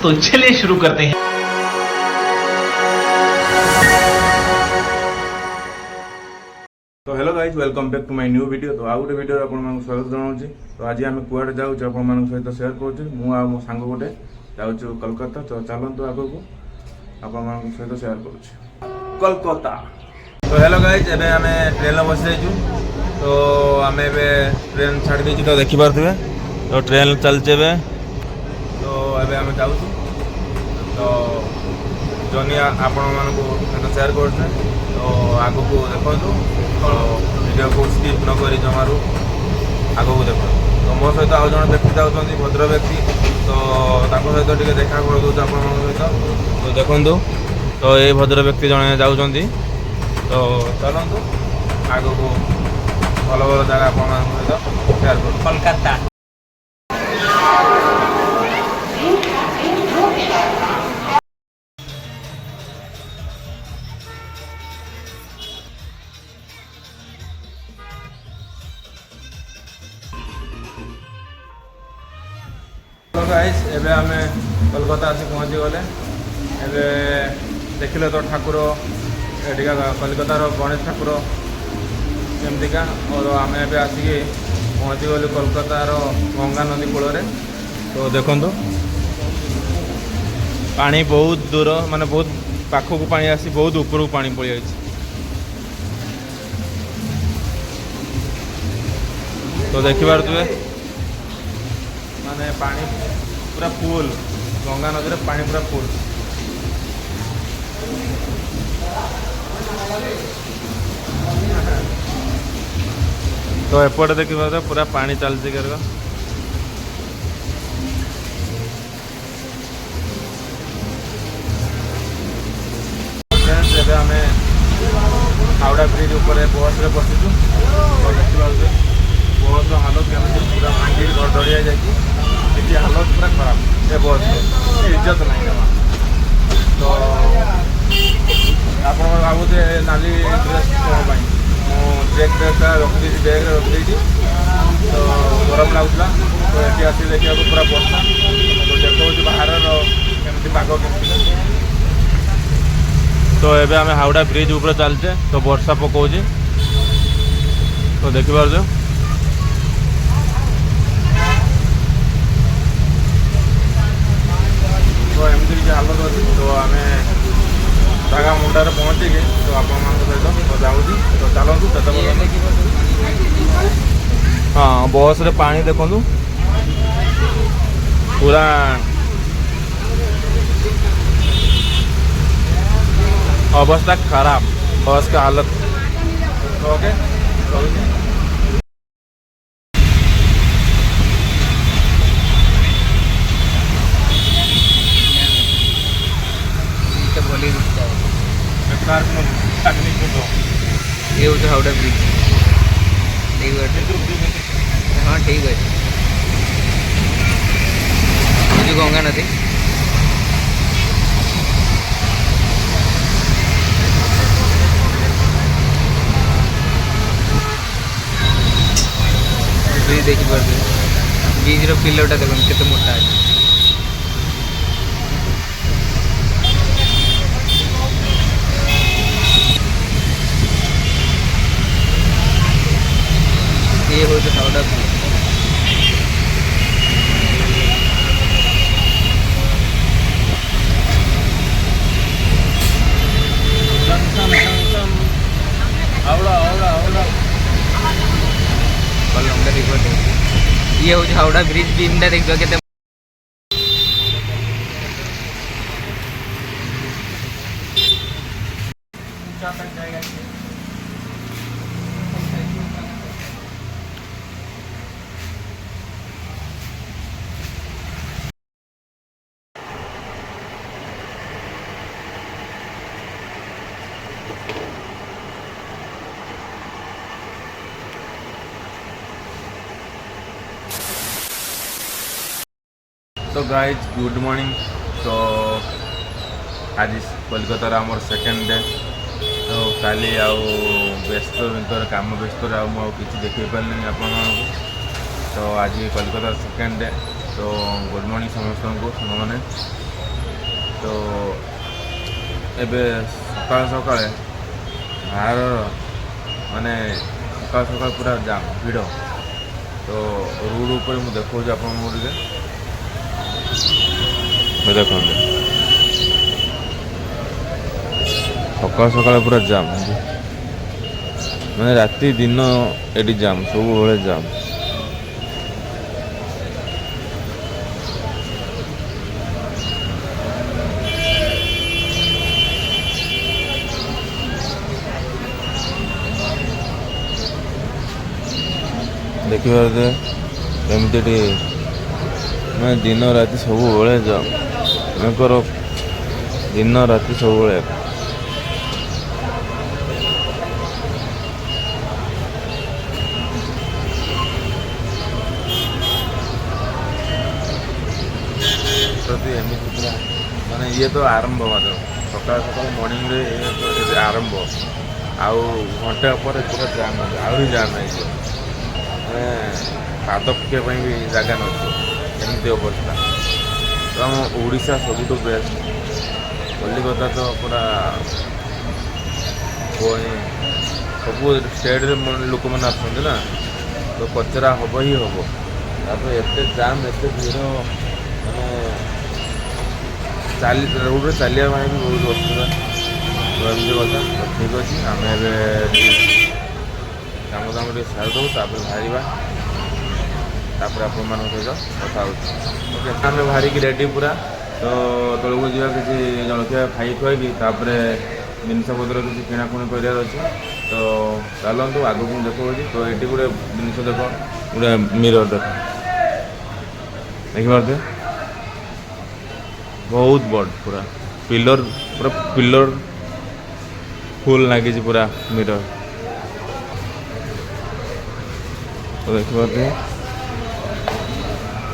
तो चलिए शुरू करते हैं। तो hello guys welcome back to my new video. तो आउ गोटे वीडियो आपको स्वागत जनाऊँ। तो आज आम कुआडे जाऊँ आप सहित सेयार करुँ। मो सांग गोटे जाऊँ कोलकाता। तो चलतु आग को आप सहित सेयार करुँ कोलकाता। तो हेलो गाइज एबे आम ट्रेन बस जाइए। तो आम ट्रेन छाड़ दी तो देखिपे तो ट्रेन चलचे। तो एबे आम जाऊँ तो जर्नी आपण मानक सेयार कर। तो आग को देखो तो वीडियो को स्किप न करी जमारू आग को देख। तो मो सहित आउ जन व्यक्ति जाऊँच भद्र व्यक्ति। तो सहित टे देखा कर दूँ आप सहित। तो देखु तो ये भद्र व्यक्ति जड़े जाऊँच। तो चलतु आग को भल भल जगह आप सहित सेयार कर कोलकाता। गाइस एबे आम कोलकाता आसी पहुँची गले। एबे देखिले तो ठाकुर एटिका कलिकतार गणेश ठाकुर केमतिका। और आम एबे आसिक पहुँची गलु कोलकातार गंगा नदी कूल। तो देखो पानी बहुत दूर माने बहुत पाखक पानी आसी बहुत ऊपर को पानी पड़ जाए। तो देखिपे माने पानी पूरा फुल गंगा नदी में पानी पूरा फुल। तो एपटे देखिए पूरा पानी चलती कर। आम हावड़ा ब्रिज ऊपर बस रे बसीचु। तो देखिए बस हालत केमी पूरा भांगी गड़गड़िया जाए। हालत पूरा खराब ए बस इज्जत नहीं जमा। तो आप भावुचे नाली ड्रेस कौन चेक ड्रेसटा रखी बैग रखी। तो गरम लगुला। तो ये आसी देखा पूरा बर्षा। तो देखा बाहर केमती पाग केमती। तो एबे आम हावड़ा ब्रिज ऊपर चलचे। तो वर्षा पकाऊँ। तो देखिपार तो एमती किसी हालत अच्छी। तो आम जगह मुंडार पहुँचिके तो आप सहित जाऊँ। तो चलतु हाँ बस रे पानी देखु पूरा अवस्था खराब बस का हालत। ओके ये हूँ हावड़ा ब्रिज। हाँ ठीक है गंगा नदी। ब्रिज देखिए ब्रिज पिलरटा देखो केते मोटा है। ये हो तो हावड़ा ब्रिज। ये हूँ हावड़ा ब्रिज बीमटा देखो के तो गाइज गुड मॉर्निंग। तो आज कोलकातार आमर सेकेंड डे। तो काली आउ व्यस्त भर काम व्यस्त कि देख पारे आप। तो आज कोलकाता सेकेंड डे। तो गुड मॉर्निंग समस्त को मैंने। तो एबे सकाल सकाଳେ बाहर माने सकाल सकाळ पूरा जाम भिड़ तो रोड ऊपर मुझे देखा आप देखते सकाल सकाळ पूरा जाम मैंने राति दिन एटी जाम सब बड़े जाम देखिए एमती मैं दिन राति सब बड़े जाम दिन राति सब बड़े एमती पूरा माने ये तो आरंभ मतलब सकाल सकाल मॉर्निंग रे आरंभ आउ घंटे पर पूरा जाम आहरी जाम नहीं पाद पकड़ भी जगह नमती अवस्था तो आम ओडिशा सबुठ बेस्ट कलिकता तो पूरा सब स्टेट लोक मैंने आसते ना तो कचरा हम ही हम तापर एत जाम एत भीड़ मैंने रोड चलिया भी बहुत असुविधा तो एमती कथा तो ठीक अच्छे आम काम दाम टे सारी दूँ तापर बाहर तापर आपण सहित कथा ओके आम बाहर की रेडी पूरा तो तौक जा कि जलखिया खाई खुआई तापर जिनपतर किसी किणाकुणी कर तो चलतु आगक देखो तो ये गोटे जिन देख गोटे मिरर देख देखिए बहुत बड़ पूरा पिलर फुल लगी पूरा मिरर तो देखिए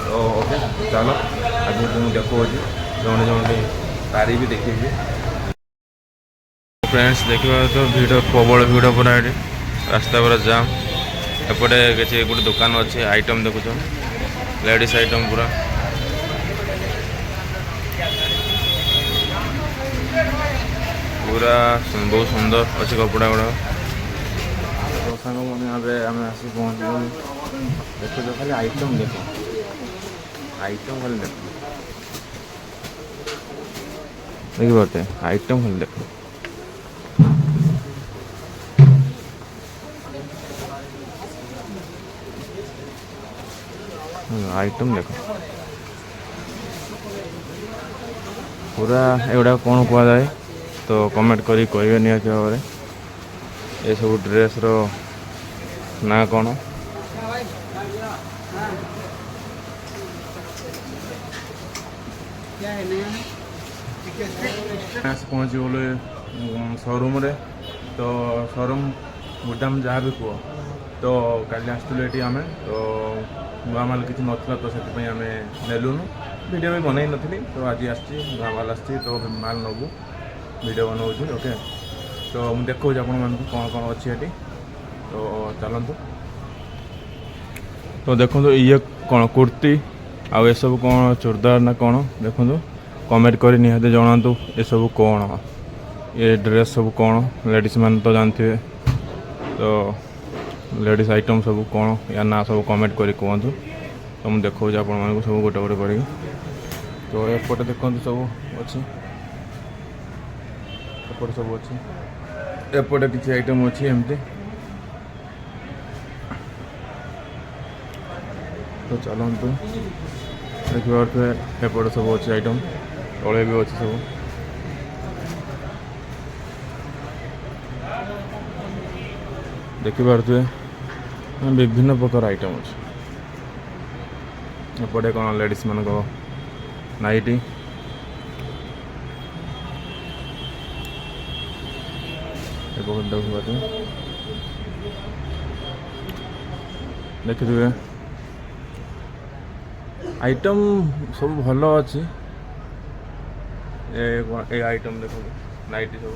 तो ओके चलो आगे तुम देखो जौन जौन तारी भी देखिए फ्रेंड्स देखिए तो भीड़ प्रबल भीड़ पूरा ये रास्ता पूरा जाम एपटे किसी गोटे दुकान अच्छे आइटम देखुच लेडीज आइटम पूरा पूरा बहुत सुंदर अच्छे कपड़ा गुड़ा साग मैंने आम आसी पहुँच देखो खाली आइटम देख आइटम खाली देख देखिए आइटम खाली देख आइटम देख पूरा एगुड़ा कौन कह जाए तो कमेंट करी कहे निहत भाव ये सब ड्रेस रो ना कौन पहुँची गले शोरूम रे तो शोरूम गोदाम जहाँ भी कह तो काली आसलु ये आम तो नुआ माल किसी नाला तो से आम नेलुनु वीडियो भी बनई नी तो आज नुआ माल तो माल नबू वीडियो बनाऊँ ओके तो मुझे देखा आपण कौन कौन अच्छी ये तो चलतु तो देखो ये कौन कुर्ती आउ ये सब कौन चूड़दार ना कौन देखो कमेंट कर निहाते जनातु ये सब कौन ये ड्रेस सब कौन लेडीज मैंने तो जानते तो लेडीज आइटम सब कौन या ना सब कमेंट कर कहतु तो मुझे देखा आपण सब गोटे गोटे कर तो एपटे देखो सब अच्छी एपटे सब अच्छी एपटे किसी आइटम अच्छी एमती तो चलतु देखिए एपटे सब अच्छी आइटम तले भी अच्छी सब देखिपे विभिन्न प्रकार आइटम अच्छे एपटे कौन लेडीज मान नाइटी देखिए आइटम सब भल अच्छी ए आइटम देखो नाइटी सब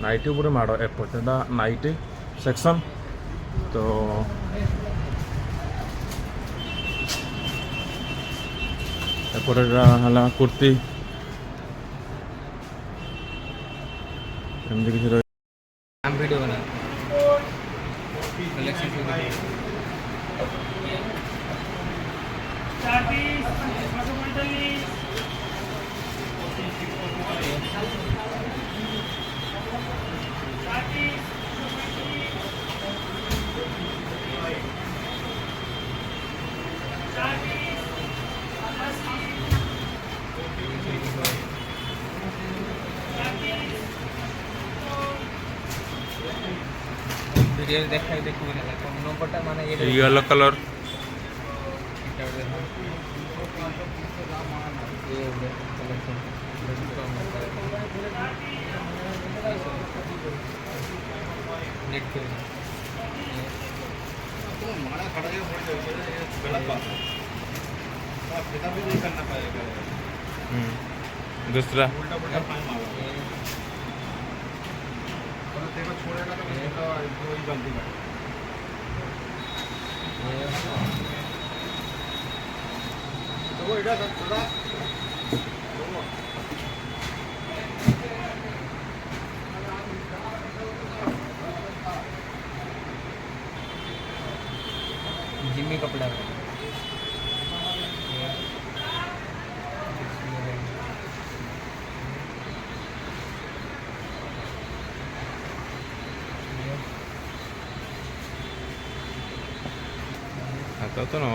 नाइटी पूरे माड़ एपटे नाइटी सेक्शन तो ଏପଟଟା ହେଲା କୁର୍ତ୍ତି ଏମିତି କିଛି ରହି हम वीडियो बना कलेक्शन से वीडियो वीडियो देखा देखो ना कम नंबरটা মানে এটা येलो कलर नेट पे दूसरा जिम्मी कपड़ा आता तो no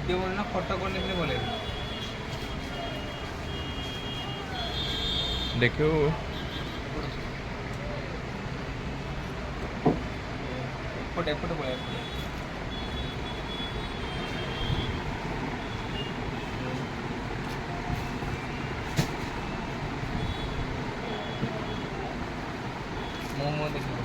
वीडियो बोलना फोटो करने के लिए बोले देखो फोटो फोटो बोले मोमो देखो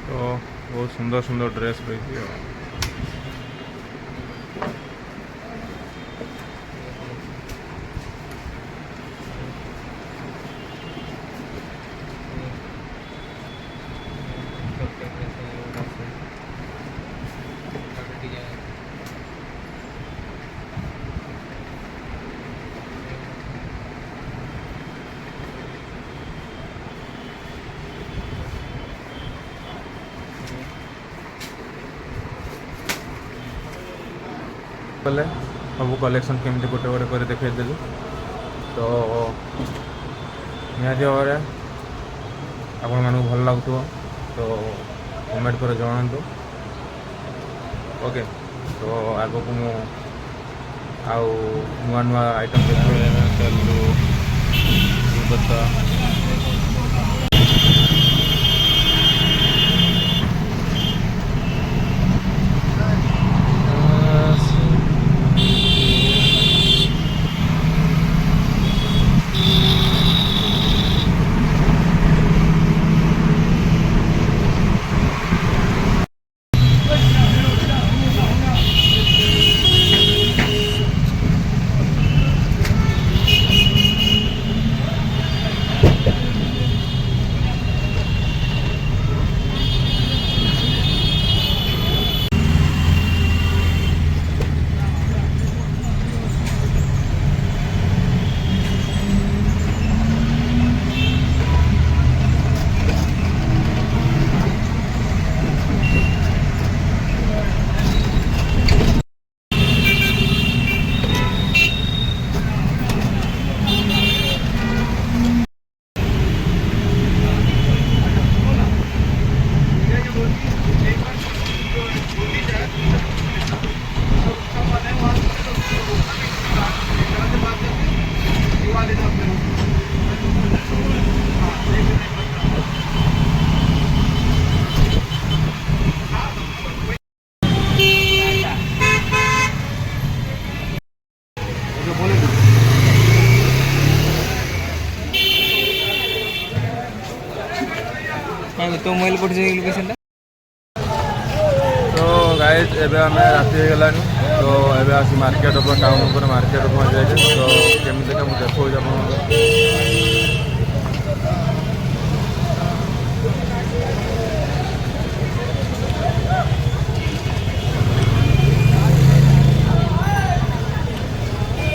तो बहुत सुंदर सुंदर ड्रेस रही है कले सब कलेक्शन केमती गोटे गोटे कर देखदेली तो निहाती भाव में आपण मानक भल लगुव तो कमेंट कर जनातु ओके तो आग को मु आउ नुआ नुआ आइटम देखिए तो मोबाइल पठे लोकेशन तो गाइज एबे आम राति हो गलानी तो एबे आसी मार्केट टाउन ऊपर मार्केट पहुँच जाए तो केमी देखा मुझे देखा आप